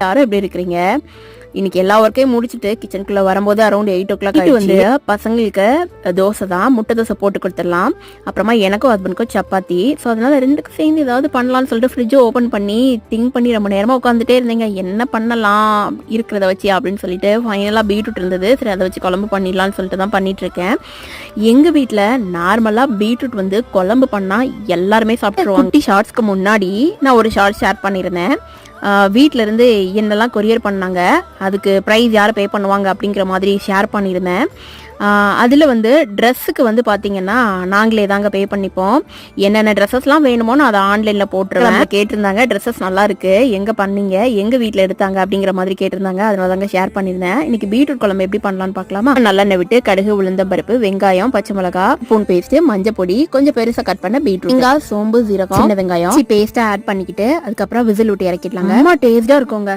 யாரும் எப்படி இருக்கிறீங்க? இன்னைக்கு எல்லா ஒர்க்கையும் முடிச்சுட்டு கிச்சனுக்குள்ள வரும்போது அரௌண்ட் 8 o'clock வந்து பசங்களுக்கு தோசை தான், முட்டை தோசை போட்டு கொடுத்துடலாம். அப்புறமா எனக்கும் ஹஸ்பண்டுக்கும் சப்பாத்தி. ஸோ அதனால ரெண்டுக்கும் சேர்ந்து ஏதாவது பண்ணலாம்னு சொல்லிட்டு ஃப்ரிட்ஜை ஓப்பன் பண்ணி திங்க் பண்ணி ரொம்ப நேரமாக உட்காந்துட்டே இருந்தேங்க. என்ன பண்ணலாம் இருக்கிறத வச்சு அப்படின்னு சொல்லிட்டு ஃபைனலாக பீட்ரூட் இருந்தது. சரி, அதை வச்சு குழம்பு பண்ணிடலான்னு சொல்லிட்டு தான் பண்ணிட்டு இருக்கேன். எங்கள் வீட்டில் நார்மலாக பீட்ரூட் வந்து குழம்பு பண்ணால் எல்லாருமே சாப்பிட்ருவாங்க. குட்டி ஷார்ட்ஸ்க்கு முன்னாடி நான் ஒரு ஷார்ட் ஷேர் பண்ணியிருந்தேன். வீட்டிலேருந்து என்னெல்லாம் கொரியர் பண்ணாங்க, அதுக்கு ப்ரைஸ் யார் பே பண்ணுவாங்க அப்படிங்கிற மாதிரி ஷேர் பண்ணியிருந்தேன். அதில் வந்து ட்ரெஸ்ஸுக்கு வந்து பார்த்திங்கன்னா நாங்களே தாங்க பே பண்ணிப்போம். என்னென்ன ட்ரெஸ்ஸஸ்லாம் வேணுமோன்னு அதை ஆன்லைனில் போட்டுருவேன். கேட்டிருந்தாங்க ட்ரெஸ்ஸஸ் நல்லா இருக்குது, எங்கே பண்ணீங்க, எங்கள் வீட்டில் எடுத்தாங்க அப்படிங்கிற மாதிரி கேட்டிருந்தாங்க. அதனால தாங்க ஷேர் பண்ணியிருந்தேன். இன்றைக்கி பீட்ரூட் குழம்பு எப்படி பண்ணலான்னு பார்க்கலாமா? நல்லெண்ணெய் விட்டு கடுகு, உளுந்தம் பருப்பு, வெங்காயம், பச்சை மிளகா, பூன் பேஸ்ட்டு, மஞ்சள் பொடி, கொஞ்சம் பெருசாக கட் பண்ண பீட்ரூட், வெங்காயம், சோம்பு, சீரகம், சின்ன வெங்காயம் பேஸ்ட்டை ஆட் பண்ணிக்கிட்டு அதுக்கப்புறம் விசில் விட்டு இறக்கிடலாங்க. ரொம்ப டேஸ்ட்டாக இருக்குங்க.